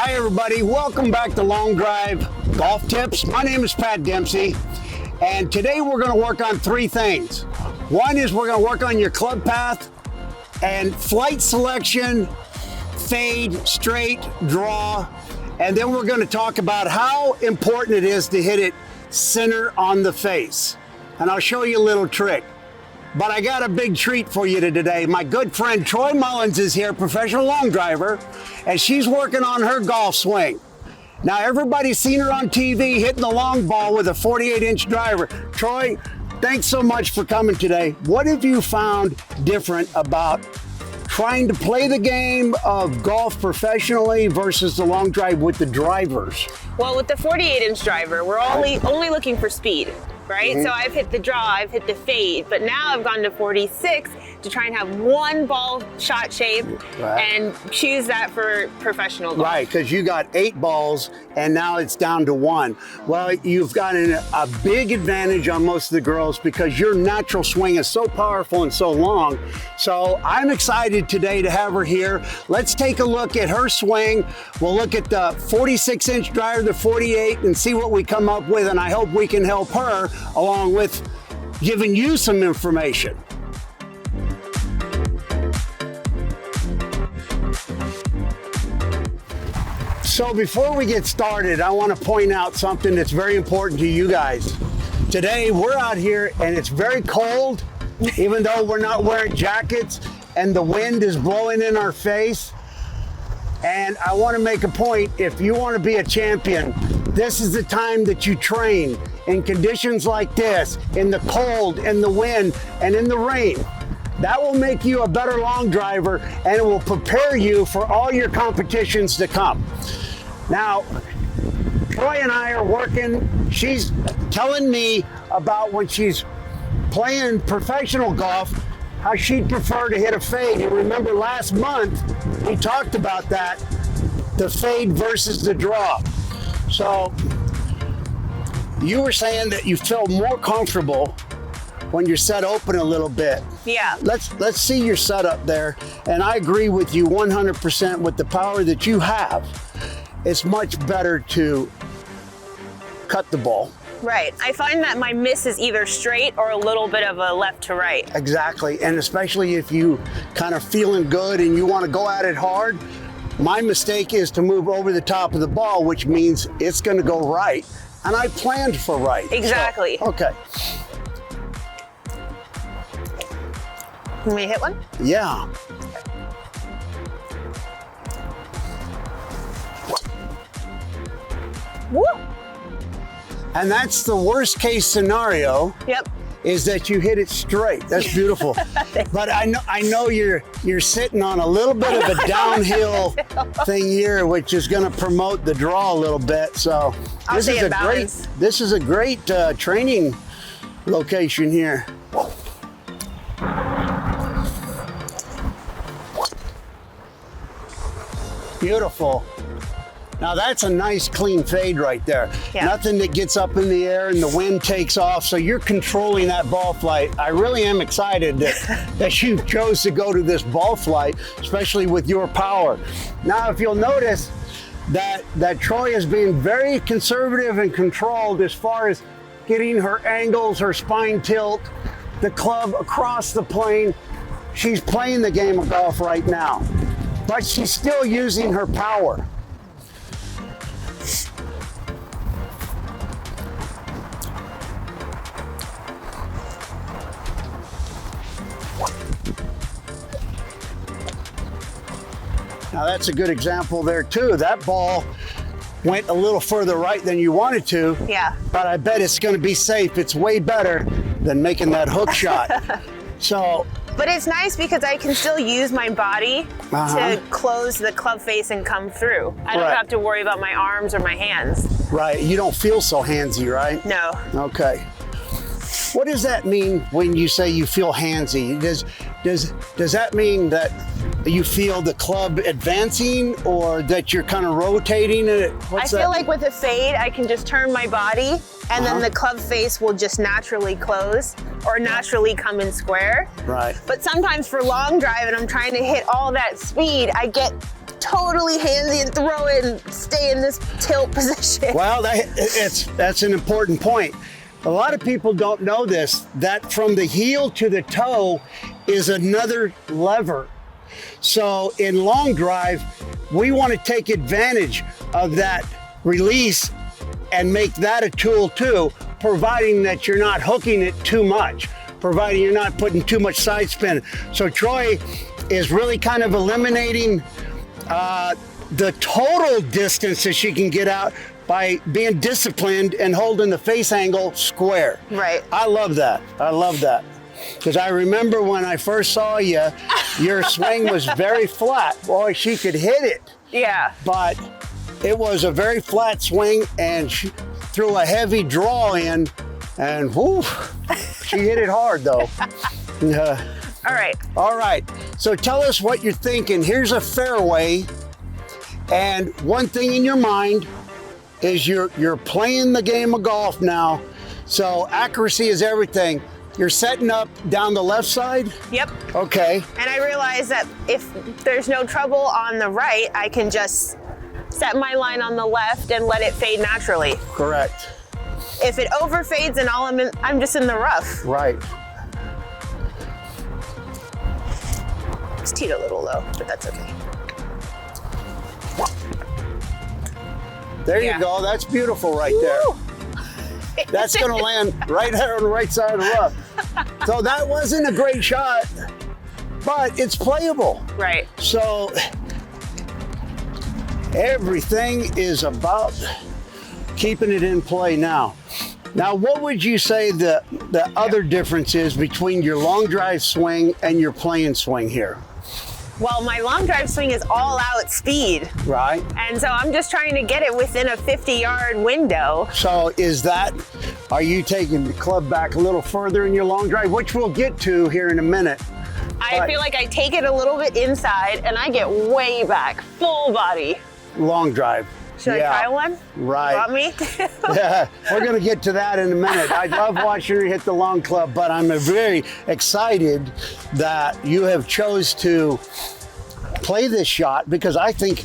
Hi everybody, welcome back to Long Drive Golf Tips. My name is Pat Dempsey, and today we're going to work on three things. One is we're going to work on your club path and flight selection, fade, straight, draw, and then we're going to talk about how important it is to hit it center on the face. And I'll show you a little trick. But I got a big treat for you today. My good friend Troy Mullins is here, professional long driver, and she's working on her golf swing. Now, everybody's seen her on TV hitting the long ball with a 48-inch driver. Troy, thanks so much for coming today. What have you found different about trying to play the game of golf professionally versus the long drive with the drivers? Well, with the 48-inch driver, we're only looking for speed, right? So I've hit the draw, I've hit the fade, but now I've gone to 46 to try and have one ball shot shape and choose that for professional golf. Right, because you got 8 balls and now it's down to 1. Well, you've got a big advantage on most of the girls because your natural swing is so powerful and so long. So I'm excited today to have her here. Let's take a look at her swing. We'll look at the 46-inch driver, the 48, and see what we come up with, and I hope we can help her along with giving you some information. So before we get started, I want to point out something that's very important to you guys. Today we're out here and it's very cold, even though we're not wearing jackets and the wind is blowing in our face. And I want to make a point, if you want to be a champion, this is the time that you train in conditions like this, in the cold, in the wind, and in the rain. That will make you a better long driver and it will prepare you for all your competitions to come. Now, Troy and I are working. She's telling me about when she's playing professional golf, how she'd prefer to hit a fade. And remember last month, we talked about that, the fade versus the draw. So you were saying that you feel more comfortable when you're set open a little bit. Yeah. Let's see your setup there. And I agree with you 100% with the power that you have. It's much better to cut the ball. Right. I find that my miss is either straight or a little bit of a left to right. Exactly. And especially if you kind of feeling good and you want to go at it hard, my mistake is to move over the top of the ball, which means it's going to go right. And I planned for right. Exactly. So, okay. Can we hit one? Yeah. Woo! And that's the worst case scenario. Yep. Is that you hit it straight. That's beautiful. But I know you're sitting on a little bit of a downhill thing here, which is going to promote the draw a little bit. So this is a great training location here. Beautiful. Now that's a nice clean fade right there. Yeah. Nothing that gets up in the air and the wind takes off, so you're controlling that ball flight. I really am excited that you chose to go to this ball flight, especially with your power. Now if you'll notice that Troy is being very conservative and controlled as far as getting her angles, her spine tilt, the club across the plane. She's playing the game of golf right now, but she's still using her power. Now that's a good example there too. That ball went a little further right than you wanted to. Yeah. But I bet it's going to be safe. It's way better than making that hook shot. So. But it's nice because I can still use my body to close the club face and come through. I don't have to worry about my arms or my hands. Right. You don't feel so handsy, right? No. Okay. What does that mean when you say you feel handsy? Does that mean that you feel the club advancing or that you're kind of rotating it? I feel like with a fade, I can just turn my body and then the club face will just naturally close or naturally come in square. Right. But sometimes for long drive and I'm trying to hit all that speed, I get totally handsy and throw it and stay in this tilt position. Well, that's an important point. A lot of people don't know this, that from the heel to the toe is another lever. So in long drive, we want to take advantage of that release and make that a tool too, providing that you're not hooking it too much, providing you're not putting too much side spin. So Troy is really kind of eliminating the total distance that she can get out by being disciplined and holding the face angle square. Right. I love that. I love that. Because I remember when I first saw you, your swing was very flat. Boy, she could hit it. Yeah. But it was a very flat swing, and she threw a heavy draw in, and whoo, she hit it hard though. All right. All right. So tell us what you're thinking. Here's a fairway, and one thing in your mind is you're playing the game of golf now. So accuracy is everything. You're setting up down the left side? Yep. Okay. And I realized that if there's no trouble on the right, I can just set my line on the left and let it fade naturally. Correct. If it overfades and I'm just in the rough. Right. It's teed a little low, but that's okay. There you go. That's beautiful right there. That's going to land right there on the right side of the rough. So that wasn't a great shot, but it's playable. Right. So everything is about keeping it in play now. Now, what would you say the other difference is between your long drive swing and your playing swing here? Well, my long drive swing is all out speed. Right. And so I'm just trying to get it within a 50-yard window. So are you taking the club back a little further in your long drive, which we'll get to here in a minute? I feel like I take it a little bit inside and I get way back, full body. Long drive. Should I try one? Right. Want me? Yeah, we're going to get to that in a minute. I love watching her hit the long club, but I'm very excited that you have chose to play this shot, because I think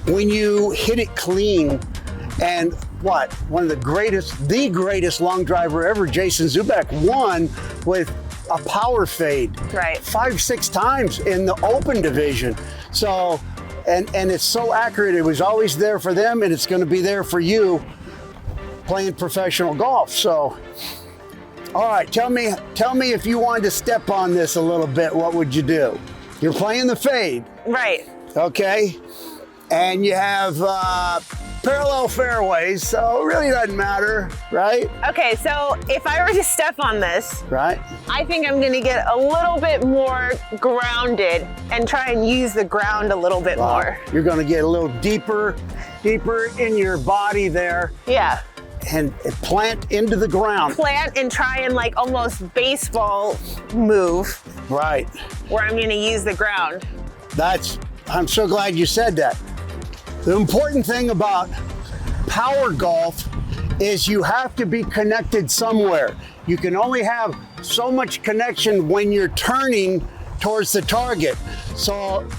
when you hit it clean, and one of the greatest long driver ever, Jason Zubek, won with a power fade. Right. 5-6 times in the open division. So, and it's so accurate. It was always there for them, and it's going to be there for you playing professional golf. So, all right, tell me if you wanted to step on this a little bit, what would you do? You're playing the fade. Right. Okay. And you have parallel fairways, so it really doesn't matter, right? Okay, so if I were to step on this, right, I think I'm gonna get a little bit more grounded and try and use the ground a little bit more. You're gonna get a little deeper in your body there. Yeah. And plant into the ground. Plant and try and like almost baseball move. Right. Where I'm gonna use the ground. I'm so glad you said that. The important thing about power golf is you have to be connected somewhere. You can only have so much connection when you're turning towards the target. So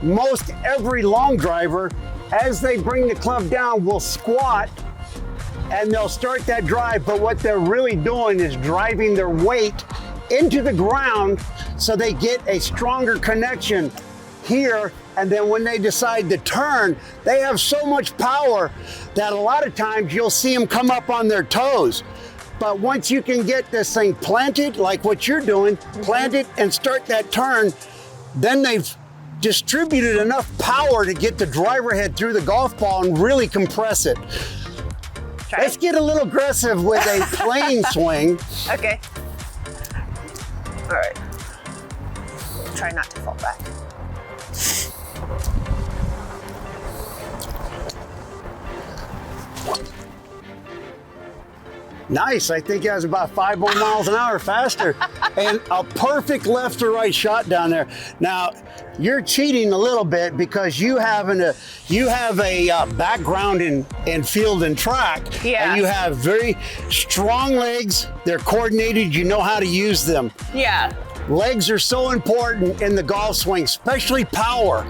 most every long driver, as they bring the club down, will squat and they'll start that drive, but what they're really doing is driving their weight into the ground so they get a stronger connection here, and then when they decide to turn, they have so much power that a lot of times you'll see them come up on their toes. But once you can get this thing planted, like what you're doing, plant it and start that turn, then they've distributed enough power to get the driver head through the golf ball and really compress it. Let's get a little aggressive with a plane swing. Okay. All right. Try not to fall back. Nice. I think it was about 5 more miles an hour faster. And a perfect left to right shot down there. Now, you're cheating a little bit because you have a background in field and track. Yeah. And you have very strong legs. They're coordinated. You know how to use them. Yeah. Legs are so important in the golf swing, especially power.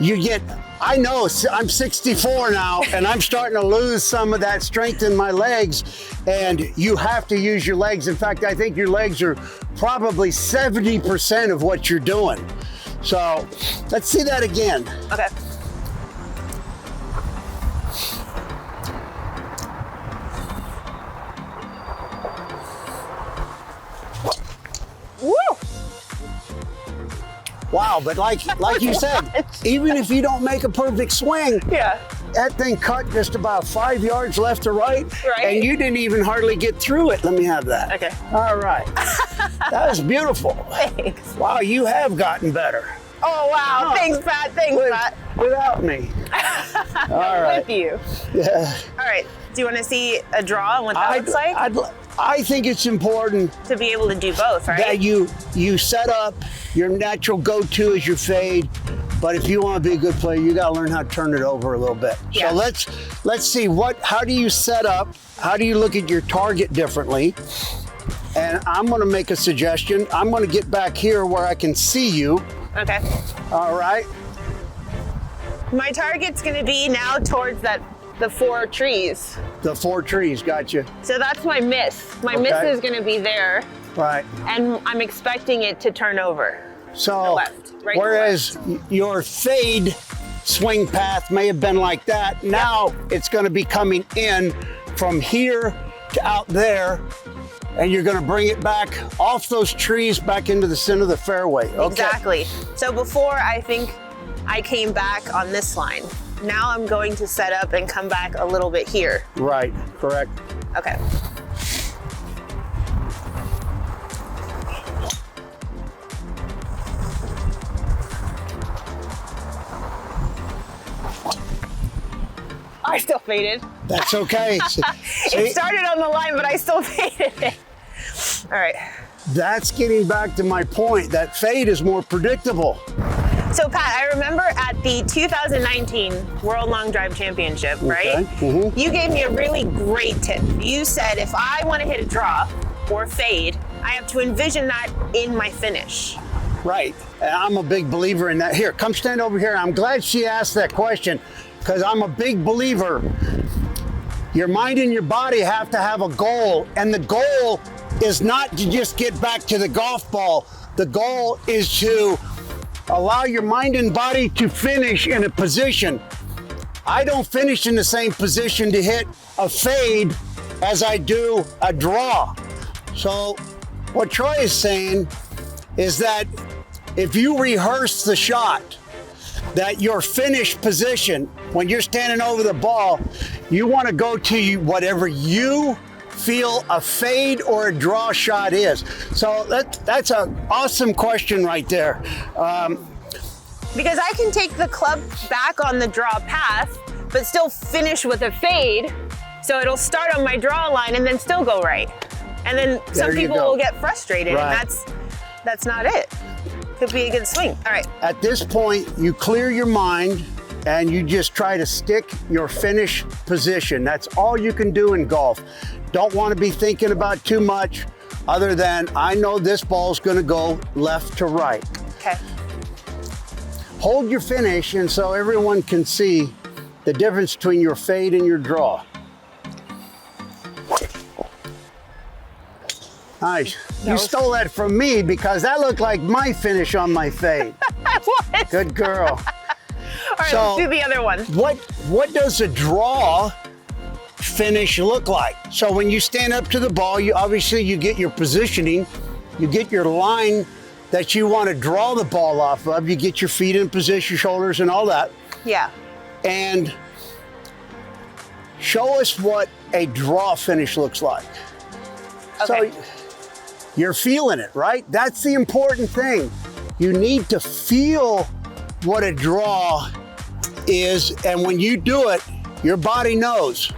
I know I'm 64 now and I'm starting to lose some of that strength in my legs, and you have to use your legs. In fact, I think your legs are probably 70% of what you're doing. So let's see that again. Okay. Woo! Wow, but like you said, even if you don't make a perfect swing, Yeah. that thing cut just about 5 yards left to right, Right. and you didn't even hardly get through it. Let me have that. Okay. All right. That was beautiful. Thanks. Wow, you have gotten better. Oh, wow. Oh. Thanks, Pat. Thanks, Pat. Without me. All right. With you. Yeah. All right. Do you want to see a draw and what that looks like? I think it's important To be able to do both, right? that you set up your natural go-to as your fade, but if you want to be a good player, you got to learn how to turn it over a little bit. Yeah. So let's see how do you set up? How do you look at your target differently? And I'm going to make a suggestion. I'm going to get back here where I can see you. Okay. All right. My target's going to be now towards the 4 trees. The 4 trees, gotcha. So that's my miss. My miss Okay. is going to be there, Right. and I'm expecting it to turn over. So, left, right to whereas your fade swing path may have been like that, now it's going to be coming in from here to out there, and you're going to bring it back off those trees back into the center of the fairway. Okay. Exactly. So before, I think I came back on this line. Now I'm going to set up and come back a little bit here. Right, correct. Okay. I still faded. That's okay. It started on the line, but I still faded it. All right. That's getting back to my point. That fade is more predictable. So Pat, I remember at the 2019 World Long Drive Championship, right? Mhm. You gave me a really great tip. You said if I want to hit a draw or fade, I have to envision that in my finish. Right. And I'm a big believer in that. Here, come stand over here. I'm glad she asked that question because I'm a big believer. Your mind and your body have to have a goal, and the goal is not to just get back to the golf ball. The goal is to allow your mind and body to finish in a position. I don't finish in the same position to hit a fade as I do a draw. So what Troy is saying is that if you rehearse the shot, that your finished position, when you're standing over the ball, you want to go to whatever you feel a fade or a draw shot is. So that's an awesome question right there. Because I can take the club back on the draw path, but still finish with a fade. So it'll start on my draw line and then still go right. And then some There you people go. will get frustrated, Right. and that's not it. Could be a good swing. All right. At this point, you clear your mind and you just try to stick your finish position. That's all you can do in golf. Don't want to be thinking about too much other than I know this ball's going to go left to right. Okay. Hold your finish, and so everyone can see the difference between your fade and your draw. Nice. You stole that from me because that looked like my finish on my fade. What? Good girl. All right, So- let's do the other one. What does a draw finish look like? So when you stand up to the ball, you get your positioning, you get your line that you want to draw the ball off of, you get your feet in position, shoulders and all that, Yeah. and show us what a draw finish looks like. Okay. So you're feeling it, right? That's the important thing. You need to feel what a draw is, and when you do it, your body knows.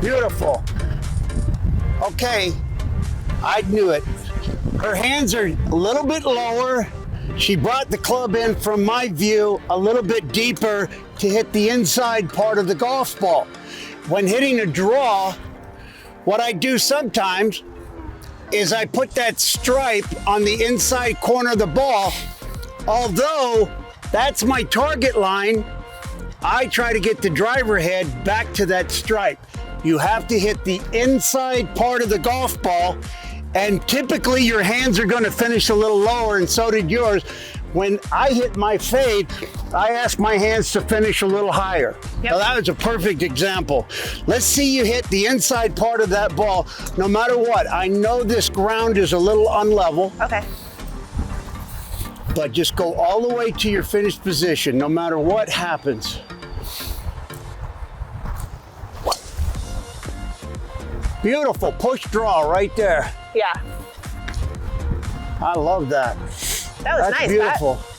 Beautiful. Okay, I knew it. Her hands are a little bit lower. She brought the club in, from my view, a little bit deeper to hit the inside part of the golf ball. When hitting a draw, what I do sometimes is I put that stripe on the inside corner of the ball. Although that's my target line, I try to get the driver head back to that stripe. You have to hit the inside part of the golf ball, and typically your hands are going to finish a little lower, and so did yours. When I hit my fade, I ask my hands to finish a little higher. Yep. Now that was a perfect example. Let's see you hit the inside part of that ball, no matter what. I know this ground is a little unlevel. Okay. But just go all the way to your finished position, no matter what happens. Beautiful, push draw right there. Yeah. I love that. That was That's nice, beautiful. Pat.